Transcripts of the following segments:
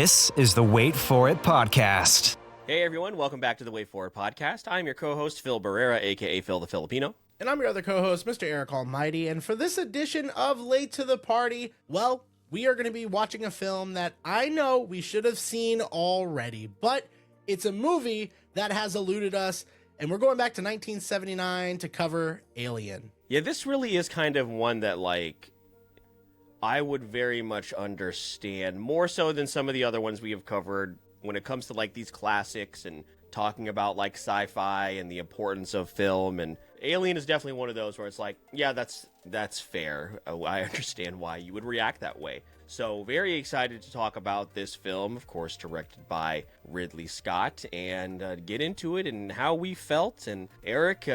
This is the Wait For It podcast. Hey everyone, welcome back to the Wait For It podcast. I'm your co-host Phil Barrera, aka Phil the Filipino. And I'm your other co-host, Mr. Eric Almighty. And for this edition of Late to the Party, well, we are going to be watching a film that I know we should have seen already, but it's a movie that has eluded us, and we're going back to 1979 to cover Alien. Yeah, this really is kind of one that, I would very much understand, more so than some of the other ones we have covered when it comes to, these classics and talking about, sci-fi and the importance of film. And Alien is definitely one of those where it's yeah, that's fair. I understand why you would react that way. So very excited to talk about this film, of course, directed by Ridley Scott, and get into it and how we felt. And Eric,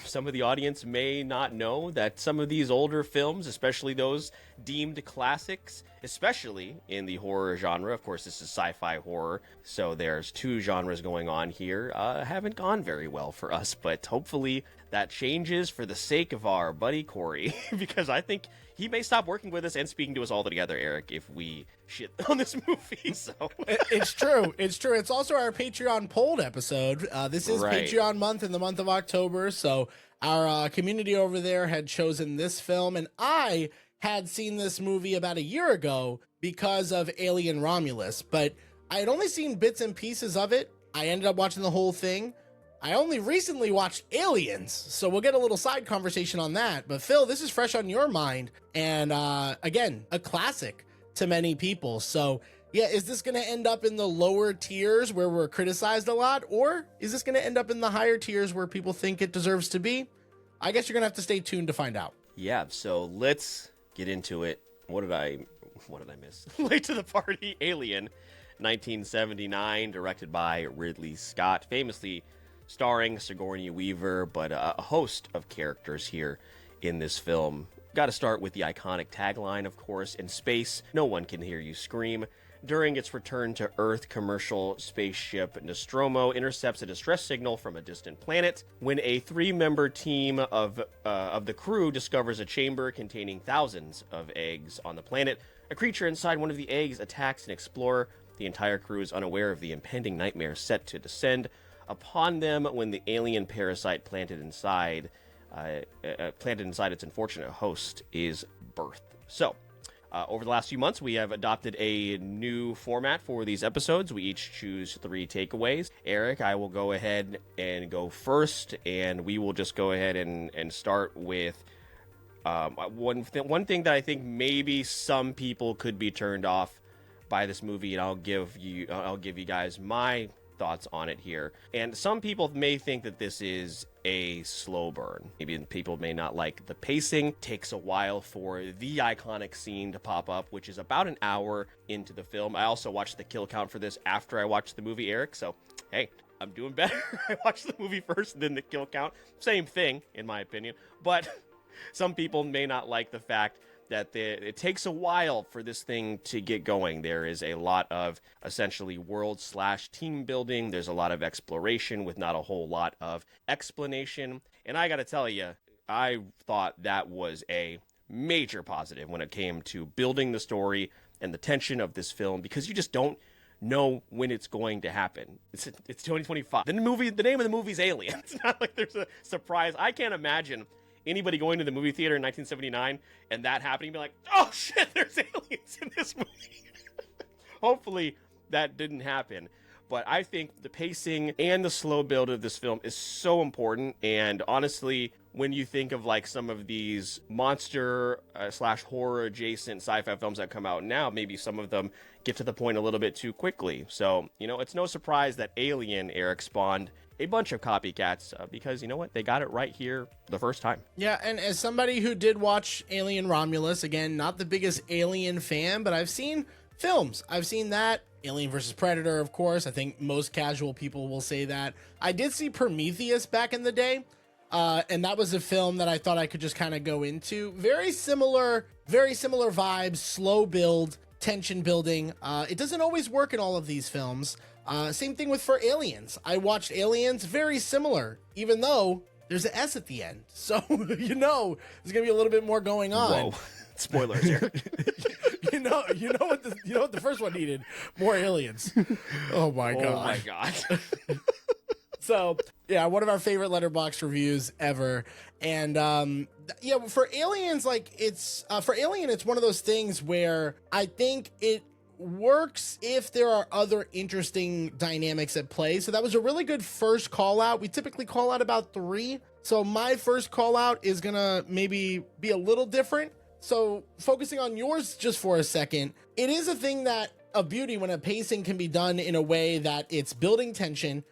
some of the audience may not know that some of these older films, especially those deemed classics, especially in the horror genre, of course, this is sci-fi horror, so there's two genres going on here, haven't gone very well for us, but hopefully that changes for the sake of our buddy Corey, because I think he may stop working with us and speaking to us all together, Eric, if we shit on this movie. So It's true. It's also our Patreon polled episode. This is Right. Patreon month in the month of October. So our community over there had chosen this film, and I had seen this movie about a year ago because of Alien Romulus, but I had only seen bits and pieces of it. I ended up watching the whole thing. I only recently watched Aliens, so we'll get a little side conversation on that. But Phil, this is fresh on your mind, and again, a classic to many people. So yeah, is this going to end up in the lower tiers where we're criticized a lot, or is this going to end up in the higher tiers where people think it deserves to be? I guess you're going to have to stay tuned to find out. yeah, so let's get into it. What did I miss? Late to the Party, Alien, 1979, directed by Ridley Scott, famously starring Sigourney Weaver, but a host of characters here in this film. Got to start with the iconic tagline, of course: in space, no one can hear you scream. During its return to Earth, commercial spaceship Nostromo intercepts a distress signal from a distant planet. When a three-member team of the crew discovers a chamber containing thousands of eggs on the planet, a creature inside one of the eggs attacks an explorer. The entire crew is unaware of the impending nightmare set to descend upon them when the alien parasite planted inside its unfortunate host is birthed. So, over the last few months, we have adopted a new format for these episodes. We each choose 3 takeaways. Eric, I will go ahead and go first, and we will just go ahead and start with one thing that I think maybe some people could be turned off by this movie, and I'll give you guys my thoughts on it here. And some people may think that this is a slow burn. Maybe people may not like the pacing. Takes a while for the iconic scene to pop up, which is about an hour into the film. I also watched the kill count for this after I watched the movie, Eric, so hey, I'm doing better. I watched the movie first, then the kill count. Same thing, in my opinion. But some people may not like the fact that it takes a while for this thing to get going. There is a lot of essentially world/team building. There's a lot of exploration with not a whole lot of explanation. And I gotta tell you, I thought that was a major positive when it came to building the story and the tension of this film, because you just don't know when it's going to happen. It's 2025. The name of the movie is Alien. It's not like there's a surprise. I can't imagine anybody going to the movie theater in 1979 and that happening, be like, oh shit, there's aliens in this movie. Hopefully that didn't happen. But I think the pacing and the slow build of this film is so important. And honestly, when you think of some of these monster / horror adjacent sci-fi films that come out now, maybe some of them get to the point a little bit too quickly. So, it's no surprise that Alien, Eric, spawned a bunch of copycats, because you know what? They got it right here the first time. Yeah, and as somebody who did watch Alien Romulus, again, not the biggest Alien fan, but I've seen films. I've seen that. Alien vs. Predator, of course. I think most casual people will say that. I did see Prometheus back in the day, and that was a film that I thought I could just kind of go into. Very similar vibes, slow build, tension building. It doesn't always work in all of these films. Same thing for Aliens. I watched Aliens, very similar, even though there's an S at the end. So, there's going to be a little bit more going on. Whoa. Spoilers here. you know what the first one needed? More aliens. Oh my god. Oh my god. So yeah, one of our favorite Letterboxd reviews ever. And yeah, for Aliens, like it's for Alien, it's one of those things where I think it works if there are other interesting dynamics at play. So that was a really good first call out. We typically call out about 3. So my first call out is gonna maybe be a little different. So focusing on yours just for a second, it is a thing that of beauty when a pacing can be done in a way that it's building tension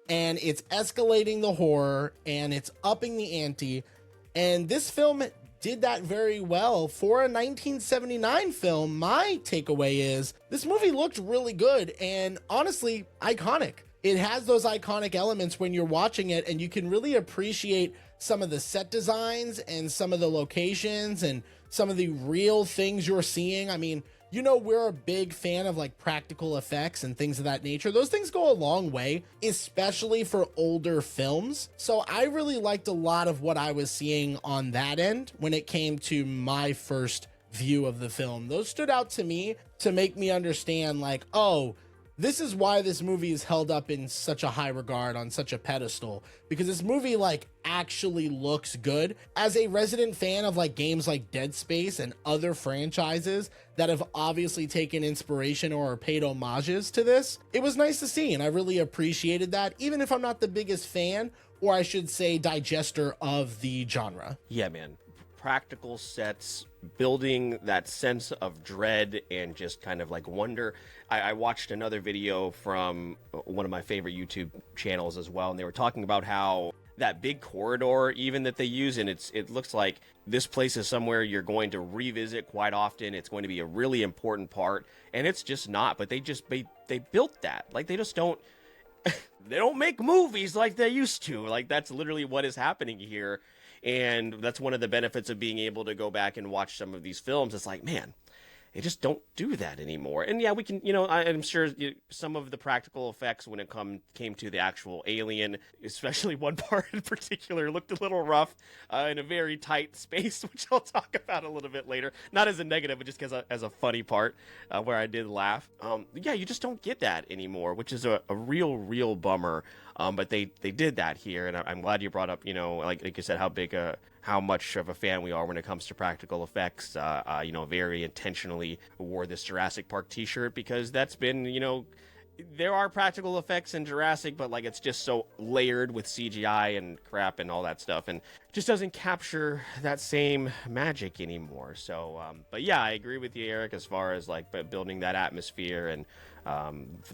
and it's escalating the horror and it's upping the ante. And this film did that very well for a 1979 film. My takeaway is this movie looked really good and honestly iconic. It has those iconic elements when you're watching it, and you can really appreciate some of the set designs and some of the locations and some of the real things you're seeing. I mean, you know, we're a big fan of like practical effects and things of that nature. Those things go a long way, especially for older films. So I really liked a lot of what I was seeing on that end when it came to my first view of the film. Those stood out to me to make me understand like, oh, this is why this movie is held up in such a high regard on such a pedestal, because this movie like actually looks good. As a resident fan of like games like Dead Space and other franchises that have obviously taken inspiration or paid homages to this, it was nice to see, and I really appreciated that, even if I'm not the biggest fan, or I should say digester of the genre. Yeah, man. Practical sets, building that sense of dread and just kind of like wonder. I watched another video from one of my favorite YouTube channels as well, and they were talking about how that big corridor even that they use, and it looks like this place is somewhere you're going to revisit quite often. It's going to be a really important part, and it's just not. But they built that. Like they just don't they don't make movies like they used to. Like that's literally what is happening here. And that's one of the benefits of being able to go back and watch some of these films. It's like, man, they just don't do that anymore. And yeah, we can, I'm sure some of the practical effects when it came to the actual alien, especially one part in particular, looked a little rough in a very tight space, which I'll talk about a little bit later. Not as a negative, but just as a funny part where I did laugh. Yeah, you just don't get that anymore, which is a real bummer. But they did that here, and I'm glad you brought up, like you said, how much of a fan we are when it comes to practical effects. Very intentionally wore this Jurassic Park t-shirt because that's been, there are practical effects in Jurassic, but like it's just so layered with CGI and crap and all that stuff, and just doesn't capture that same magic anymore. So, but yeah, I agree with you, Eric, as far as like building that atmosphere and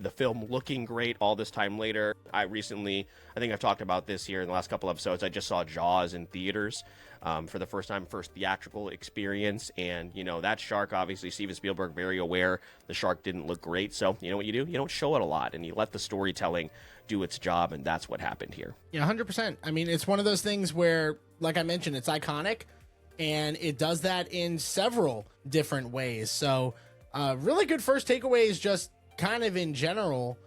the film looking great all this time later. I think I've talked about this here in the last couple episodes. I just saw Jaws in theaters for the first time, first theatrical experience. And, that shark, obviously, Steven Spielberg, very aware the shark didn't look great. So, you know what you do? You don't show it a lot, and you let the storytelling do its job. And that's what happened here. Yeah, 100%. I mean, it's one of those things where, like I mentioned, it's iconic, and it does that in several different ways. So, really good first takeaways, just kind of in general.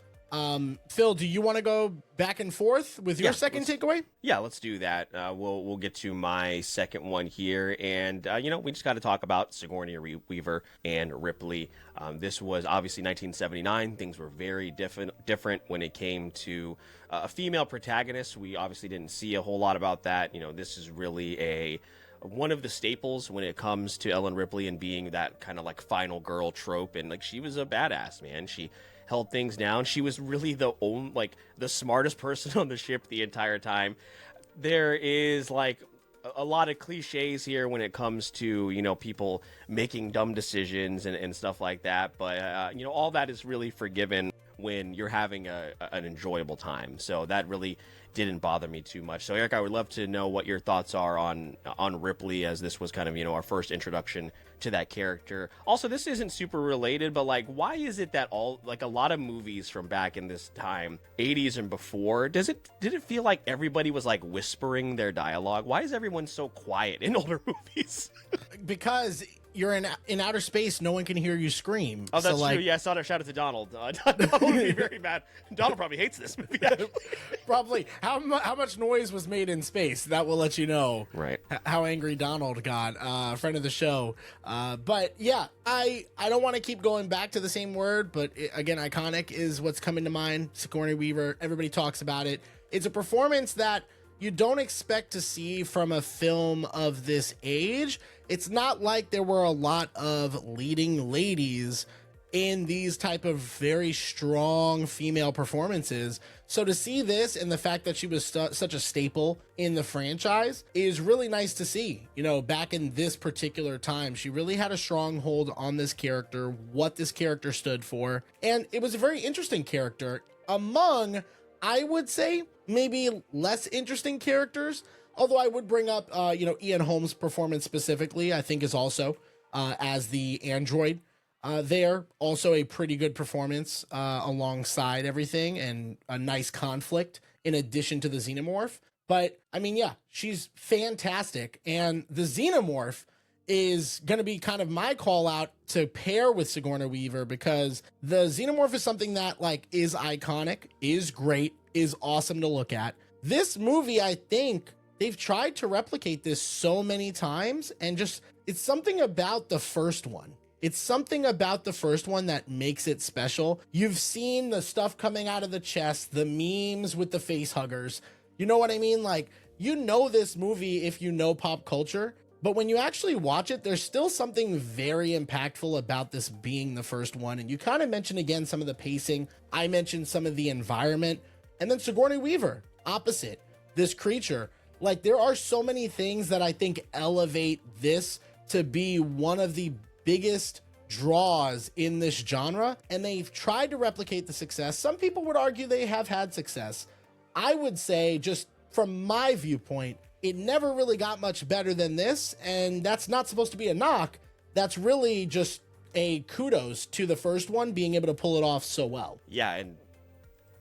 Phil, do you want to go back and forth with your second takeaway? Yeah, let's do that. We'll get to my second one here, and we just got to talk about Sigourney Weaver and Ripley. This was obviously 1979. Things were very different when it came to a female protagonist. We obviously didn't see a whole lot about that. This is really one of the staples when it comes to Ellen Ripley and being that kind of like final girl trope, and like she was a badass, man. She held things down. She was really the smartest person on the ship the entire time. There is like a lot of cliches here when it comes to people making dumb decisions and stuff like that, but all that is really forgiven when you're having an enjoyable time. So that really didn't bother me too much. So Eric, I would love to know what your thoughts are on Ripley, as this was kind of our first introduction to that character. Also, this isn't super related, but like, why is it that a lot of movies from back in this time, 80s and before, did it feel like everybody was like whispering their dialogue? Why is everyone so quiet in older movies? Because you're in outer space, no one can hear you scream. Oh, that's so, like, true. Yeah, shout out to Donald. Donald would be very mad. Donald probably hates this movie, actually. Probably. How much noise was made in space? That will let you know Right. How angry Donald got, friend of the show. But yeah, I don't want to keep going back to the same word, but again, iconic is what's coming to mind. Sigourney Weaver, everybody talks about it. It's a performance that you don't expect to see from a film of this age. It's not like there were a lot of leading ladies in these type of very strong female performances. So to see this and the fact that she was such a staple in the franchise is really nice to see. You know, back in this particular time, she really had a strong hold on this character, what this character stood for. And it was a very interesting character among, I would say, maybe less interesting characters. Although I would bring up, Ian Holmes' performance specifically, I think is also as the android. There, also a pretty good performance alongside everything and a nice conflict in addition to the Xenomorph. But, I mean, yeah, she's fantastic. And the Xenomorph is going to be kind of my call out to pair with Sigourney Weaver, because the Xenomorph is something that, like, is iconic, is great, is awesome to look at. This movie, I think, they've tried to replicate this so many times, and just, it's something about the first one. It's something about the first one that makes it special. You've seen the stuff coming out of the chest, the memes with the face huggers. You know what I mean? Like, you know this movie if you know pop culture, but when you actually watch it, there's still something very impactful about this being the first one. And you kind of mentioned again some of the pacing. I mentioned some of the environment. And then Sigourney Weaver, opposite, this creature. Like, there are so many things that I think elevate this to be one of the biggest draws in this genre, and they've tried to replicate the success. Some people would argue they have had success. I would say, just from my viewpoint, it never really got much better than this, and that's not supposed to be a knock. That's really just a kudos to the first one being able to pull it off so well. Yeah, and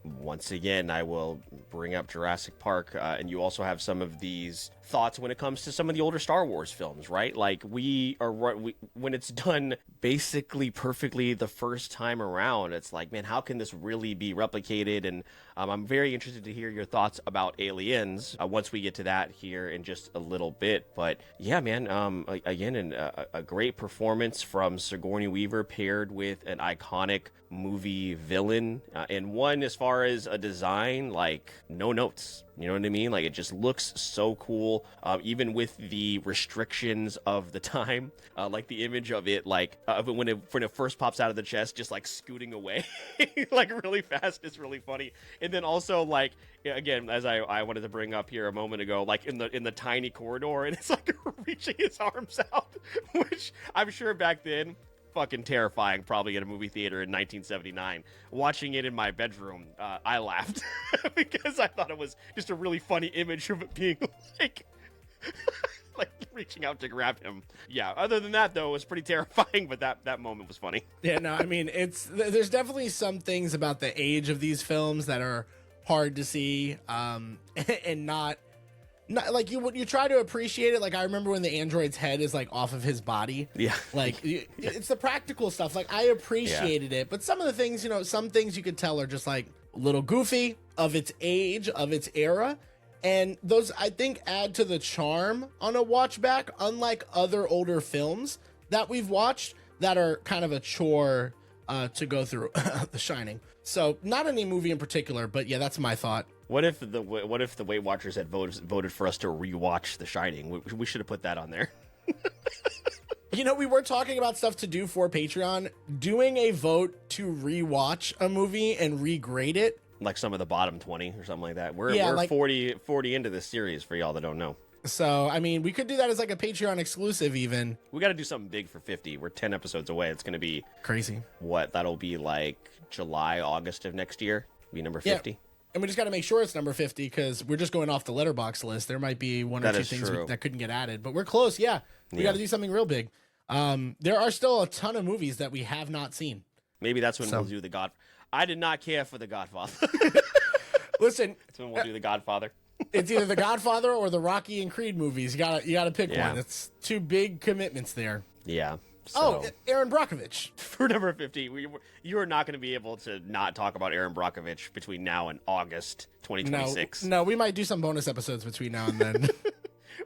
once again, I will bring up Jurassic Park, and you also have some of these thoughts when it comes to some of the older Star Wars films, right? Like, when it's done basically perfectly the first time around, it's like, man, how can this really be replicated? And I'm very interested to hear your thoughts about Aliens once we get to that here in just a little bit. But yeah, man, again, a great performance from Sigourney Weaver paired with an iconic movie villain, and one, as far as a design, like, no notes. You know what I mean? Like, it just looks so cool, even with the restrictions of the time. Like, the image of it, like, when it first pops out of the chest, just, like, scooting away, like, really fast. It's really funny. And then also, like, again, as I wanted to bring up here a moment ago, like, in the tiny corridor, and it's, like, reaching his arms out, which I'm sure back then, fucking terrifying, probably at a movie theater in 1979. Watching it in my bedroom, I laughed because I thought it was just a really funny image of it being like like reaching out to grab him. Yeah, other than that, though, it was pretty terrifying, but that moment was funny. Yeah, no, I mean, there's definitely some things about the age of these films that are hard to see, and not like you try to appreciate it. Like, I remember when the android's head is like off of his body. Yeah. Like, it's the practical stuff. Like, I appreciated it, but some of the things, some things you could tell are just like a little goofy, of its age, of its era. And those, I think, add to the charm on a watch back, unlike other older films that we've watched that are kind of a chore to go through. The Shining. So, not any movie in particular, but yeah, that's my thought. What if the Weight Watchers had voted for us to rewatch The Shining? We should have put that on there. We were talking about stuff to do for Patreon. Doing a vote to rewatch a movie and regrade it. Like some of the bottom 20 or something like that. We're like 40 into this series for y'all that don't know. So, I mean, we could do that as like a Patreon exclusive even. We got to do something big for 50. We're 10 episodes away. It's going to be... crazy. What? That'll be like July, August of next year? Be number 50? Yeah. And we just got to make sure it's number 50 because we're just going off the Letterboxd list. There might be one or two things that couldn't get added, but we're close. Yeah. We got to do something real big. There are still a ton of movies that we have not seen. Maybe that's when we'll do The Godfather. I did not care for The Godfather. Listen. That's when we'll do The Godfather. It's either The Godfather or the Rocky and Creed movies. You gotta pick one. It's two big commitments there. Yeah. So. Oh, Aaron Brockovich. For number 50, you are not going to be able to not talk about Aaron Brockovich between now and August 2026. No, we might do some bonus episodes between now and then.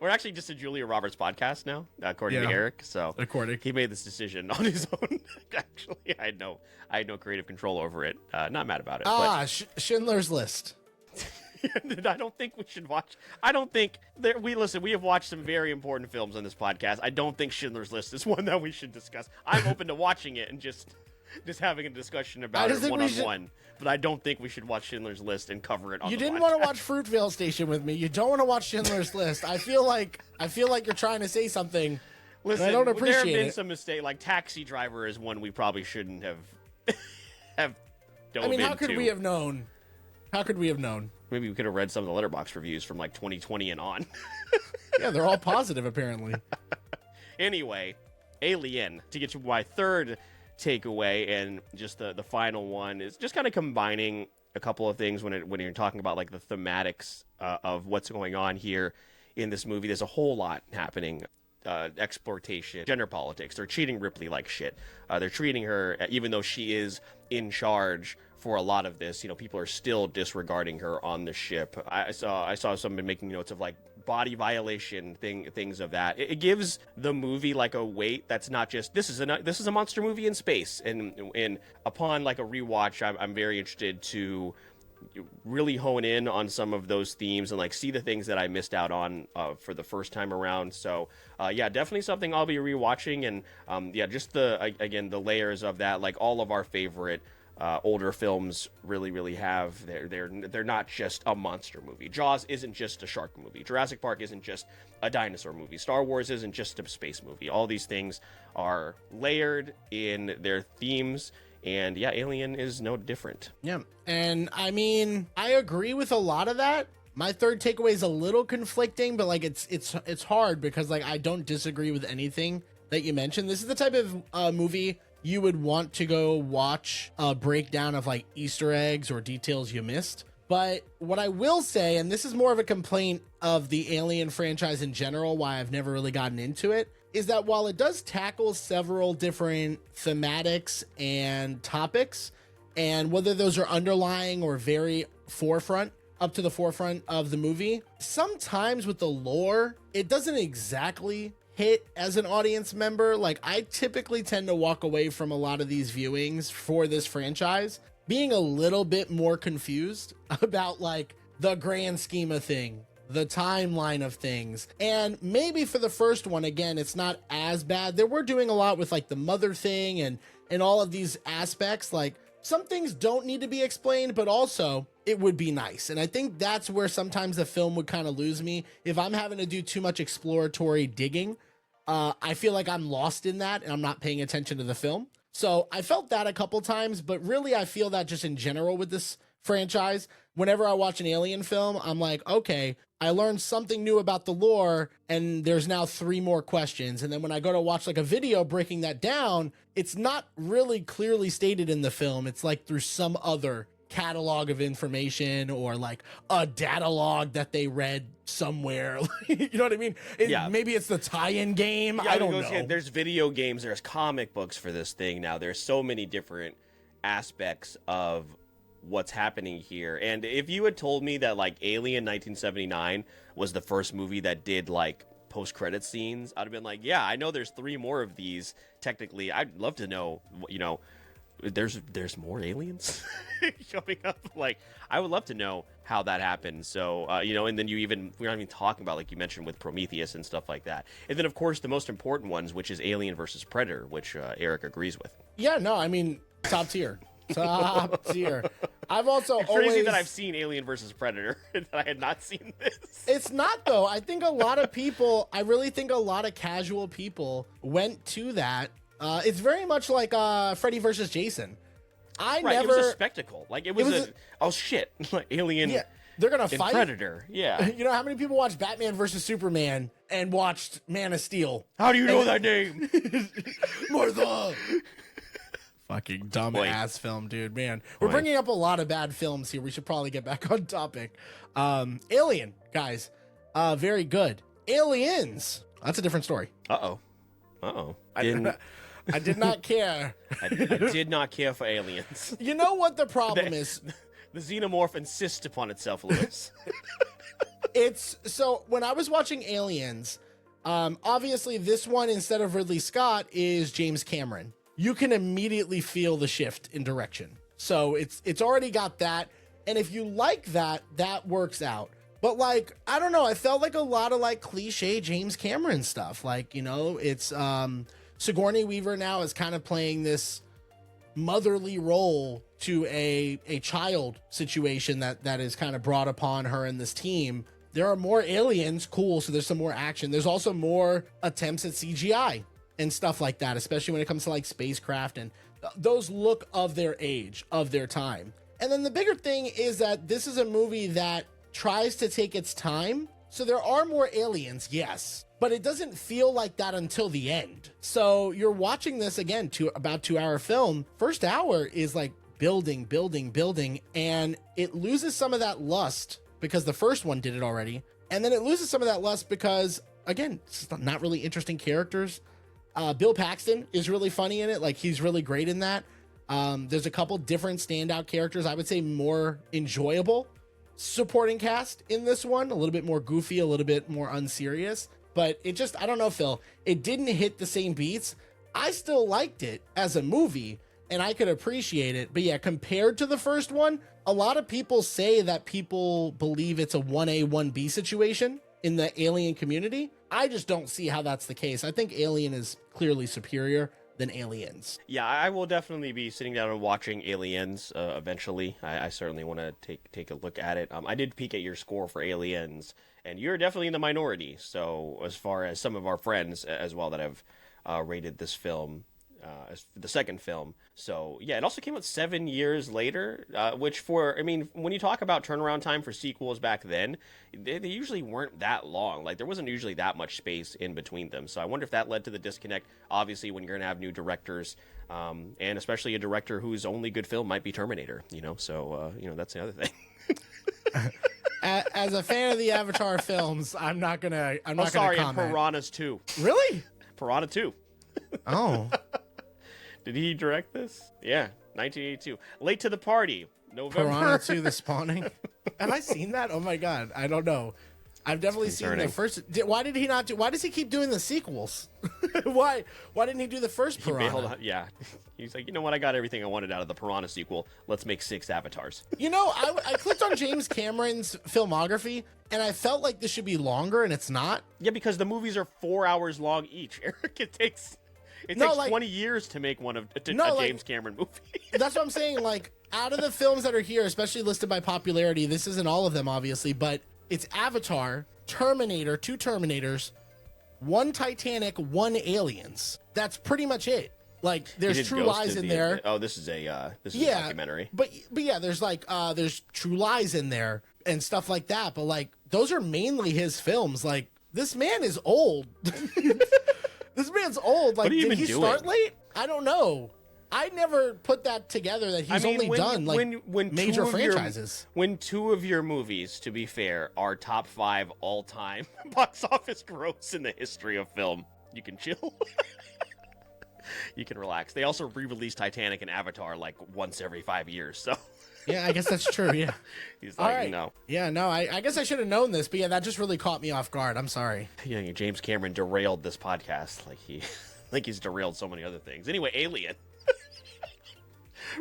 We're actually just a Julia Roberts podcast now, according to Eric. So he made this decision on his own. Actually, I had no creative control over it. Not mad about it. Schindler's List. I don't think we should watch. I don't think that we have watched some very important films on this podcast. I don't think Schindler's List is one that we should discuss. I'm open to watching it and just having a discussion about it one-on-one. But I don't think we should watch Schindler's List and cover it on the podcast. You didn't want to watch Fruitvale Station with me. You don't want to watch Schindler's List. I feel like you're trying to say something. Listen, I don't appreciate there have been some mistakes. Like Taxi Driver is one we probably shouldn't have dove into. I mean, how could we have known? Maybe we could have read some of the Letterboxd reviews from like 2020 and on. Yeah, they're all positive apparently. Anyway, Alien, to get to my third takeaway, and just the final one is just kind of combining a couple of things when you're talking about like the thematics of what's going on here in this movie. There's a whole lot happening. Exploitation, gender politics. They're treating Ripley like shit. They're treating her, even though she is in charge for a lot of this, people are still disregarding her on the ship. I saw someone making notes of like body violation things of that. It gives the movie like a weight that's not just this is a monster movie in space. And upon like a rewatch, I'm very interested to really hone in on some of those themes and like see the things that I missed out on for the first time around. So definitely something I'll be rewatching. And just the layers of that, like all of our favorite older films really have. They're not just a monster movie. Jaws isn't just a shark movie. Jurassic Park isn't just a dinosaur movie. Star Wars isn't just a space movie. All these things are layered in their themes. And Alien is no different. Yeah. And I mean, I agree with a lot of that. My third takeaway is a little conflicting, but like it's hard because like I don't disagree with anything that you mentioned. This is the type of movie you would want to go watch a breakdown of like Easter eggs or details you missed. But what I will say, and this is more of a complaint of the Alien franchise in general, why I've never really gotten into it, is that while it does tackle several different thematics and topics, and whether those are underlying or very up to the forefront of the movie, sometimes with the lore, it doesn't exactly hit as an audience member. Like I typically tend to walk away from a lot of these viewings for this franchise being a little bit more confused about like the grand scheme of thing, the timeline of things. And maybe for the first one, again, it's not as bad. They were doing a lot with like the mother thing and all of these aspects. Like some things don't need to be explained, but also it would be nice. And I think that's where sometimes the film would kind of lose me. If I'm having to do too much exploratory digging, I feel like I'm lost in that and I'm not paying attention to the film. So I felt that a couple times, but really I feel that just in general with this franchise. Whenever I watch an Alien film, I'm like, okay, I learned something new about the lore and there's now 3 more questions. And then when I go to watch like a video breaking that down, it's not really clearly stated in the film. It's like through some other catalog of information or like a data log that they read somewhere. You know what I mean? Maybe it's the tie-in game. I don't know. There's video games, there's comic books for this thing now. There's so many different aspects of what's happening here. And if you had told me that like Alien 1979 was the first movie that did like post-credit scenes, I'd have been like, yeah, I know there's 3 more of these. Technically, I'd love to know, there's more aliens coming up. Like, I would love to know how that happened. So, and then we're not even talking about, like you mentioned, with Prometheus and stuff like that. And then, of course, the most important ones, which is Alien versus Predator, which Eric agrees with. Yeah, no, I mean, top tier. Top tier. I've also it's crazy that I've seen Alien versus Predator and that I had not seen this. It's not, though. I think a lot of people, I really think a lot of casual people went to that. It's very much like Freddy versus Jason. It was a spectacle. Like it was oh shit, like Alien. Yeah, they're gonna fight Predator. Yeah. You know how many people watched Batman versus Superman and watched Man of Steel? How do you know that name? Martha. Fucking dumb ass film, dude. Man, we're bringing up a lot of bad films here. We should probably get back on topic. Alien, guys, very good. Aliens. That's a different story. Uh-oh. Uh-oh. I did not care. I did not care for aliens. You know what the problem is? The Xenomorph insists upon itself, Lewis. It's so when I was watching Aliens, obviously this one instead of Ridley Scott is James Cameron. You can immediately feel the shift in direction. So it's already got that. And if you like that, that works out. But like, I don't know, I felt like a lot of like cliche James Cameron stuff. Like, you know, it's Sigourney Weaver now is kind of playing this motherly role to a child situation that is kind of brought upon her and this team. There are more aliens, cool, so there's some more action. There's also more attempts at CGI and stuff like that, especially when it comes to like spacecraft, and those look of their age, of their time. And then the bigger thing is that this is a movie that tries to take its time. So there are more aliens, yes, but it doesn't feel like that until the end. So you're watching this again, about 2-hour film. First hour is like building, and it loses some of that lust because the first one did it already. And then it loses some of that lust because, again, it's not really interesting characters. Bill Paxton is really funny in it. Like, he's really great in that. There's a couple different standout characters. I would say more enjoyable supporting cast in this one. A little bit more goofy, a little bit more unserious. But it just, I don't know, Phil. It didn't hit the same beats. I still liked it as a movie, and I could appreciate it. But yeah, compared to the first one, a lot of people say that people believe it's a 1A, 1B situation in the Alien community. I just don't see how that's the case. I think Alien is clearly superior than Aliens. Yeah, I will definitely be sitting down and watching Aliens eventually. I certainly want to take a look at it. I did peek at your score for Aliens, and you're definitely in the minority. So as far as some of our friends as well that have rated this film, as the second film. So yeah, it also came out 7 years later, which when you talk about turnaround time for sequels back then, they usually weren't that long. Like, there wasn't usually that much space in between them. So I wonder if that led to the disconnect. Obviously, when you're going to have new directors, and especially a director whose only good film might be Terminator, so that's the other thing. As a fan of the Avatar films, I'm not gonna comment. And Piranhas 2. Really? Piranha 2. Oh. Did he direct this? Yeah, 1982. Late to the Party, November. Piranha 2: The Spawning. Have I seen that? Oh my god, I don't know. I've definitely seen the first. Why did he not do? Why does he keep doing the sequels? Why didn't he do the first Piranha? Yeah, he's like, you know what? I got everything I wanted out of the Piranha sequel. Let's make 6 Avatars. I clicked on James Cameron's filmography, and I felt like this should be longer, and it's not. Yeah, because the movies are 4 hours long each. Eric, it takes 20 years to make a James Cameron movie. That's what I'm saying. Like, out of the films that are here, especially listed by popularity, this isn't all of them, obviously, but it's Avatar, Terminator, 2 Terminators, 1 Titanic, 1 Aliens. That's pretty much it. Like, there's True Lies in there. Oh, this is a documentary. But yeah, there's True Lies in there and stuff like that. But like, those are mainly his films. Like, this man is old. This man's old. Like, did he start late? I don't know. I never put that together that he's only done major franchises. When 2 of your movies, to be fair, are top 5 all-time box office gross in the history of film, you can chill. You can relax. They also re-release Titanic and Avatar like once every 5 years, so... Yeah, I guess that's true, yeah. He's like, right. No. Yeah, no, I guess I should have known this, but yeah, that just really caught me off guard. I'm sorry. Yeah, James Cameron derailed this podcast like he's derailed so many other things. Anyway, Alien.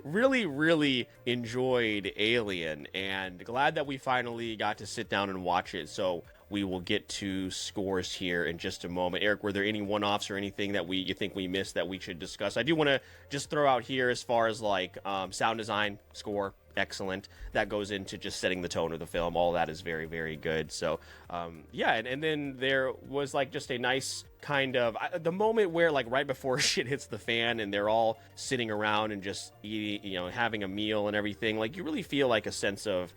Really, really enjoyed Alien, and glad that we finally got to sit down and watch it. So we will get to scores here in just a moment. Eric, were there any one-offs or anything that you think we missed that we should discuss? I do want to just throw out here as far as like sound design, score, excellent. That goes into just setting the tone of the film. All that is very, very good. So and then there was like just a nice kind of the moment where like right before shit hits the fan and they're all sitting around and just eating, having a meal and everything. Like, you really feel like a sense of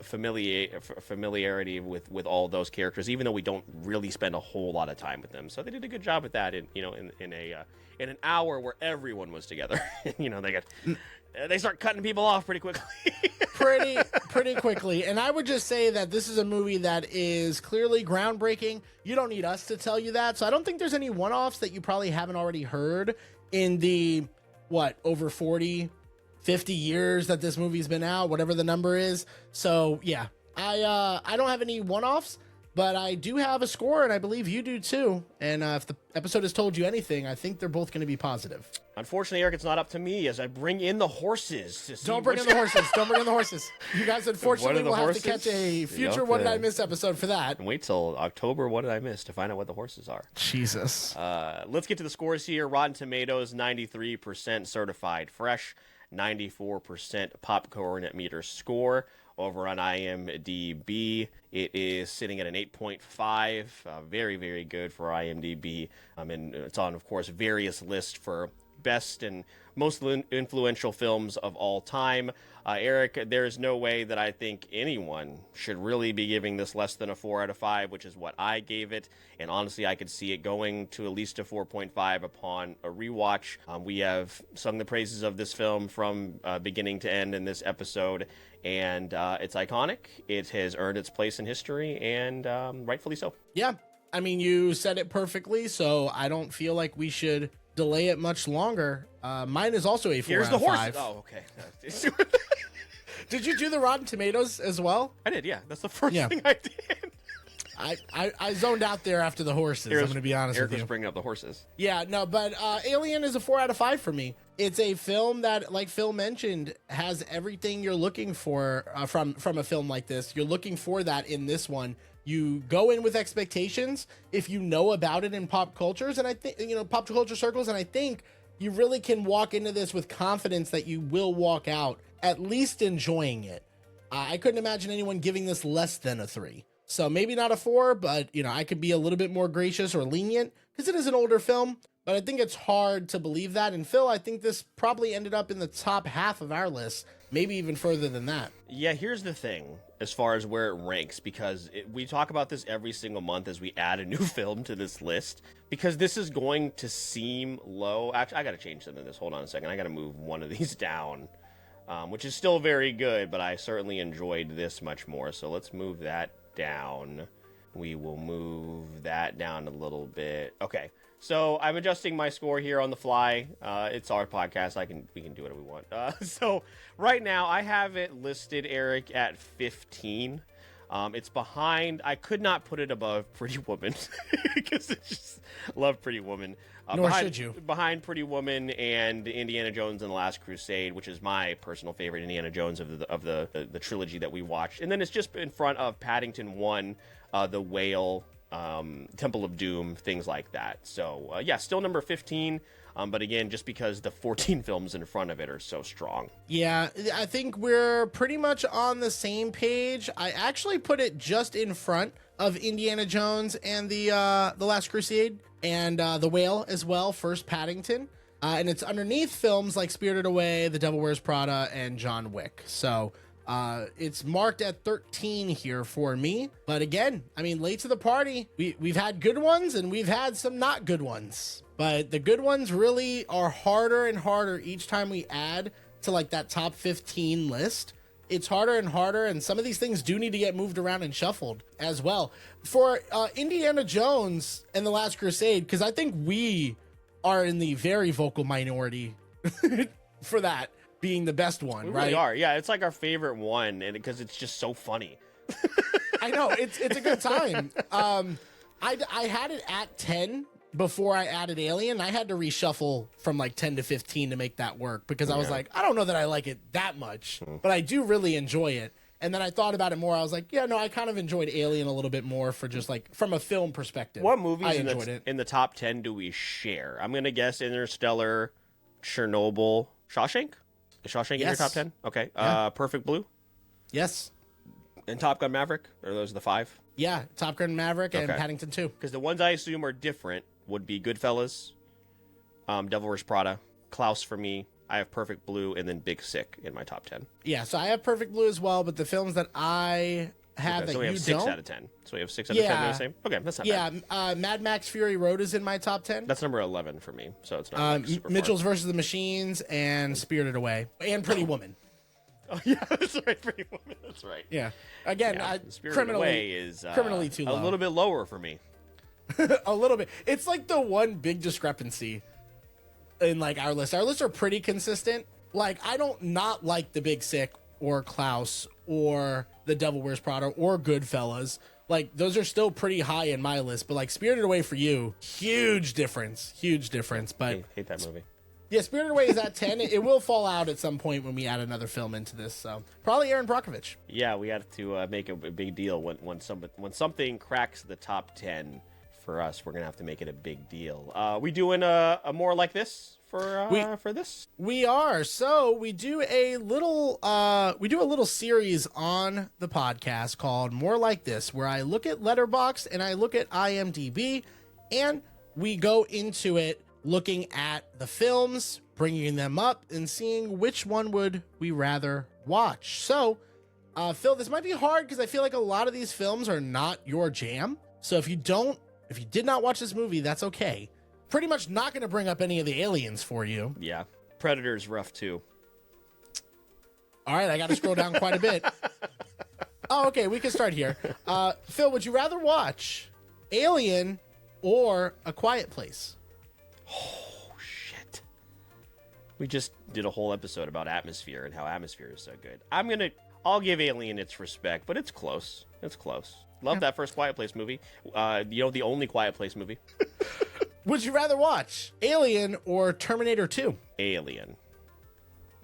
familiarity with all those characters, even though we don't really spend a whole lot of time with them. So they did a good job with that in an hour where everyone was together. They start cutting people off pretty quickly. pretty quickly. And I would just say that this is a movie that is clearly groundbreaking. You don't need us to tell you that. So I don't think there's any one-offs that you probably haven't already heard in the, over 40, 50 years that this movie's been out, whatever the number is. So yeah, I don't have any one-offs, but I do have a score, and I believe you do too. And if the episode has told you anything, I think they're both going to be positive. Unfortunately, Eric, it's not up to me as I bring in the horses. Don't bring in the horses. Don't bring in the horses. You guys, unfortunately, will have to catch a future What Did I Miss episode for that. And wait till October, What Did I Miss, to find out what the horses are. Jesus. Let's get to the scores here. Rotten Tomatoes, 93% certified fresh, 94% popcorn meter score. Over on IMDb, it is sitting at an 8.5. Very, very good for IMDb. And it's on, of course, various lists for best and most influential films of all time. Eric, there's no way that I think anyone should really be giving this less than a 4 out of 5, which is what I gave it. And honestly, I could see it going to at least a 4.5 upon a rewatch. We have sung the praises of this film from beginning to end in this episode, and it's iconic. It has earned its place in history, and rightfully so. Yeah, I mean, you said it perfectly, so I don't feel like we should delay it much longer. Mine is also a 4 Here's out the of horse. 5. Oh, okay. Did you do the Rotten Tomatoes as well? I did, yeah. That's the first thing I did. I zoned out there after the horses. I'm going to be honest with you. Eric was bringing up the horses. Yeah, no, but Alien is a 4 out of 5 for me. It's a film that, like Phil mentioned, has everything you're looking for from a film like this. You're looking for that in this one. You go in with expectations if you know about it in pop cultures, and I think, pop culture circles, and I think you really can walk into this with confidence that you will walk out at least enjoying it. I couldn't imagine anyone giving this less than a 3. So maybe not a 4, but I could be a little bit more gracious or lenient because it is an older film, but I think it's hard to believe that. And Phil, I think this probably ended up in the top half of our list, maybe even further than that. Yeah, here's the thing as far as where it ranks, because we talk about this every single month as we add a new film to this list, because this is going to seem low. Actually, I got to change something in this. Hold on a second. I got to move one of these down, which is still very good, but I certainly enjoyed this much more. So let's move that down. We will move that down a little bit. Okay. So I'm adjusting my score here on the fly. It's our podcast. We can do whatever we want. So right now I have it listed, Eric, at 15. It's behind. I could not put it above Pretty Woman because I just love Pretty Woman. Nor should you. Behind Pretty Woman and Indiana Jones and the Last Crusade, which is my personal favorite Indiana Jones of the trilogy that we watched. And then it's just in front of Paddington 1, The Whale, Temple of Doom, things like that. So yeah, still number 15. But again, just because the 14 films in front of it are so strong. Yeah, I think we're pretty much on the same page. I actually put it just in front of Indiana Jones and the Last Crusade and The Whale as well, first Paddington. And it's underneath films like Spirited Away, The Devil Wears Prada, and John Wick. So it's marked at 13 here for me. But again, I mean, late to the party. We've had good ones and we've had some not good ones. But the good ones really are harder and harder each time we add to like that top 15 list. It's harder and harder, and some of these things do need to get moved around and shuffled as well. For Indiana Jones and The Last Crusade, because I think we are in the very vocal minority for that being the best one, We right? really are. Yeah, it's like our favorite one, and because it's just so funny. I know, it's a good time. I had it at 10 before I added Alien. I had to reshuffle from like 10 to 15 to make that work because I was like, I don't know that I like it that much, but I do really enjoy it. And then I thought about it more. I was like, yeah, no, I kind of enjoyed Alien a little bit more for just like from a film perspective. What movies I in the top 10 do we share? I'm going to guess Interstellar, Chernobyl, Shawshank? Is Shawshank in your top 10? Okay. Yeah. Perfect Blue? Yes. And Top Gun Maverick? Are those the 5? Yeah, Top Gun Maverick and Paddington 2. Because the ones I assume are different would be Goodfellas, Devil Wears Prada, Klaus for me, I have Perfect Blue and then Big Sick in my top 10. Yeah, so I have Perfect Blue as well, but the films that I have Okay, that so we have you 6 don't. out of 10. So we have 6 out of 10 are the same? Okay, that's not bad. Yeah, Mad Max Fury Road is in my top 10. That's number 11 for me, so it's not like super Mitchell's far. versus the Machines and Spirited Away and Pretty Woman. Oh, yeah, that's right, Pretty Woman. That's right. Yeah. Again, Yeah, Spirited criminally Away is criminally too low. a little bit lower for me. A little bit. It's like the one big discrepancy in like our list. Our lists are pretty consistent. Like I don't not like The Big Sick or Klaus or The Devil Wears Prada or Goodfellas. Like those are still pretty high in my list, but like Spirited Away for you, huge difference. But Hate that movie. yeah, Spirited Away is at 10. It will fall out at some point when we add another film into this. So probably Aaron Brockovich. Yeah, we have to make a big deal when something cracks the top 10 for us. We're gonna have to make it a big deal. We doing a more like this for this? We are. So we do a little series on the podcast called More Like This, where I look at Letterboxd and I look at IMDb, and we go into it looking at the films, bringing them up, and seeing which one would we rather watch. So, Phil, this might be hard because I feel like a lot of these films are not your jam. So if you did not watch this movie, that's okay. Pretty much not going to bring up any of the aliens for you. Yeah, Predator's rough too. All right, I got to scroll down quite a bit. Oh, okay, we can start here. Phil, would you rather watch Alien or A Quiet Place? Oh, shit. We just did a whole episode about Atmosphere and how Atmosphere is so good. I'll give Alien its respect, but it's close. Love that first Quiet Place movie. The only Quiet Place movie. Would you rather watch Alien or Terminator 2? Alien.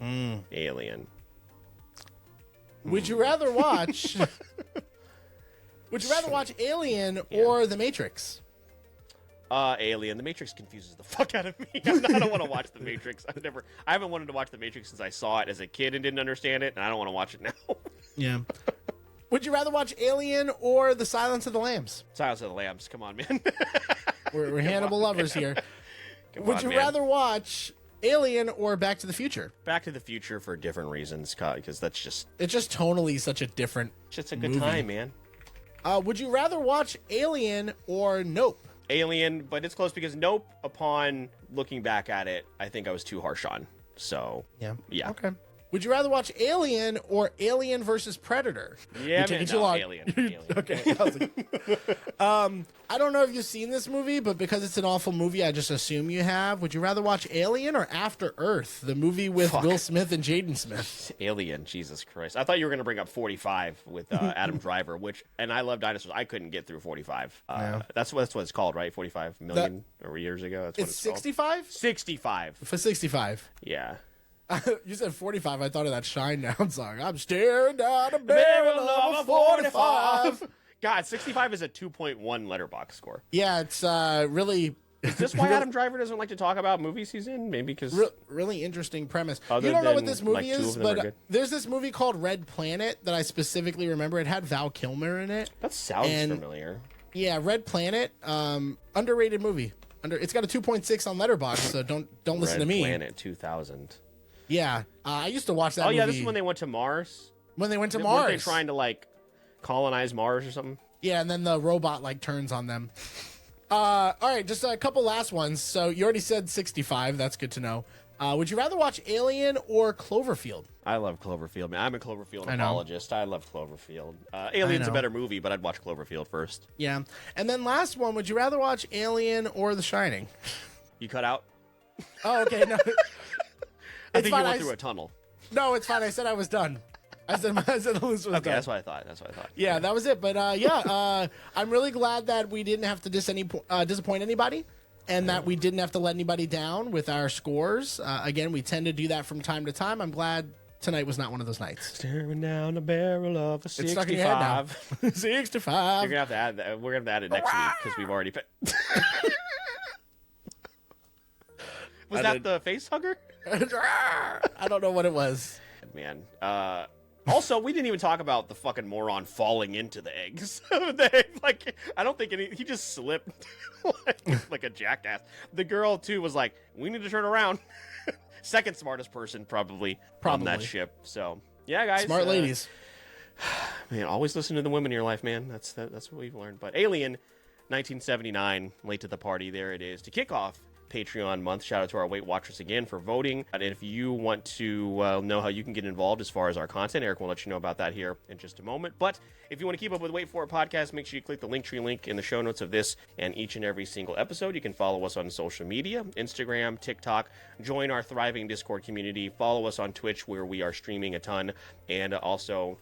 Alien. Would you rather watch Alien or The Matrix? Alien. The Matrix confuses the fuck out of me. I don't want to watch The Matrix. I haven't wanted to watch The Matrix since I saw it as a kid and didn't understand it, and I don't want to watch it now. Yeah. Would you rather watch Alien or The Silence of the Lambs? Silence of the Lambs. Come on, man. We're Hannibal lovers here. Would you man. rather watch Alien or Back to the Future? Back to the Future for different reasons, because that's just... It's just tonally such a different Just a good movie. time, man. Would you rather watch Alien or Nope? Alien, but it's close because Nope, upon looking back at it, I think I was too harsh on. So, yeah. Okay. Would you rather watch Alien or Alien versus Predator? Yeah, taking man, too no, long. Alien. Okay. I was like, I don't know if you've seen this movie, but because it's an awful movie, I just assume you have. Would you rather watch Alien or After Earth, the movie with Will Smith and Jaden Smith? Alien, Jesus Christ. I thought you were going to bring up 45 with Adam Driver, and I love dinosaurs. I couldn't get through 45. That's what it's called, right? 45 million years ago. That's what It's called. 65? 65. For 65. Yeah. You said 45. I thought of that Shine Down song. I'm staring down a barrel of a 45. God, 65 is a 2.1 Letterboxd score. Yeah, it's really... Is this why Adam Driver doesn't like to talk about movies he's in? Maybe because... really interesting premise. Other You don't know what than, this movie like, two is, of them are but good. there's this movie called Red Planet that I specifically remember. It had Val Kilmer in it. That sounds And- familiar. Yeah, Red Planet, underrated movie. It's got a 2.6 on Letterboxd, so don't listen to me. Red Planet 2000. Yeah, I used to watch that movie. Oh, yeah, this is when they went to Mars. When they went to Weren't Mars. they trying to, like, colonize Mars or something? Yeah, and then the robot, like, turns on them. All right, just a couple last ones. So you already said 65. That's good to know. Would you rather watch Alien or Cloverfield? I love Cloverfield, man. I'm a Cloverfield I know. apologist. I love Cloverfield. Alien's a know. better movie, but I'd watch Cloverfield first. Yeah. And then last one, would you rather watch Alien or The Shining? You cut out? Oh, okay. No, I think you fine, went through a tunnel. no, it's fine. I said I was done. I said the list was Okay, done. that's what I thought. Yeah, that was it. But I'm really glad that we didn't have to disappoint anybody, and that we didn't have to let anybody down with our scores. Again, we tend to do that from time to time. I'm glad tonight was not one of those nights. Staring down the barrel of a 65. It's stuck in your head now. 65. You're gonna have to add that. We're gonna have to add it next week because we've already. Was that the face hugger? I don't know what it was. Man, Also, we didn't even talk about the fucking moron falling into the eggs. Like, I don't think he just slipped like a jackass. The girl, too, was like, we need to turn around. Second smartest person, probably on that ship. So, yeah, guys. Smart ladies. Man, always listen to the women in your life, man. That's what we've learned. But Alien, 1979, late to the party. There it is. To kick off Patreon month. Shout out to our Weight Watchers again for voting. And if you want to know how you can get involved as far as our content, Eric will let you know about that here in just a moment. But if you want to keep up with Wait For It podcast, make sure you click the Linktree link in the show notes of this and each and every single episode. You can follow us on social media, Instagram, TikTok, join our thriving Discord community, follow us on Twitch where we are streaming a ton, and also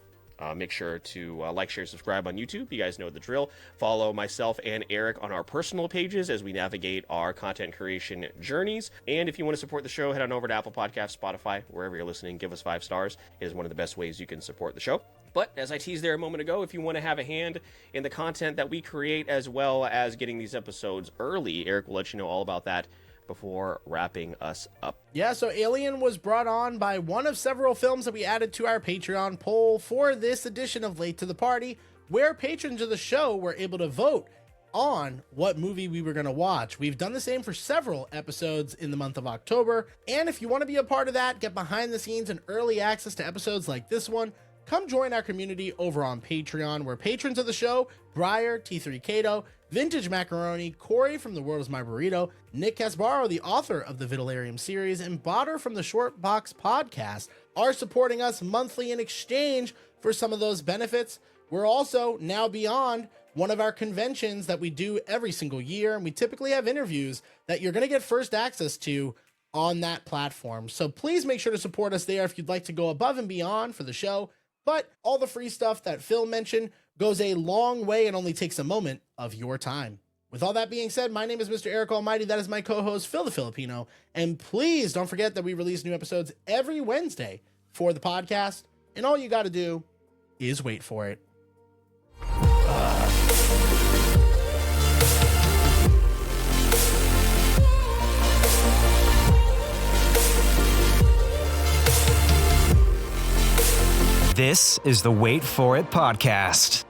make sure to like, share, subscribe on YouTube. You guys know the drill. Follow myself and Eric on our personal pages as we navigate our content creation journeys. And if you want to support the show, head on over to Apple Podcasts, Spotify, wherever you're listening. Give us 5 stars. It is one of the best ways you can support the show. But as I teased there a moment ago, if you want to have a hand in the content that we create as well as getting these episodes early, Eric will let you know all about that before wrapping us up. Yeah, so Alien was brought on by one of several films that we added to our Patreon poll for this edition of Late to the Party, where patrons of the show were able to vote on what movie we were going to watch. We've done the same for several episodes in the month of October, and if you want to be a part of that, get behind the scenes and early access to episodes like this one, come join our community over on Patreon, where patrons of the show, Briar, T3 Cato, Vintage Macaroni, Corey from The World Is My Burrito, Nick Casbaro, the author of the Vitalarium series, and Botter from the Short Box podcast are supporting us monthly in exchange for some of those benefits. We're also now beyond one of our conventions that we do every single year, and we typically have interviews that you're going to get first access to on that platform. So please make sure to support us there if you'd like to go above and beyond for the show. But all the free stuff that Phil mentioned goes a long way and only takes a moment of your time. With all that being said, my name is Mr. Eric Almighty. That is my co-host, Phil the Filipino. And please don't forget that we release new episodes every Wednesday for the podcast. And all you got to do is wait for it. This is the Wait For It podcast.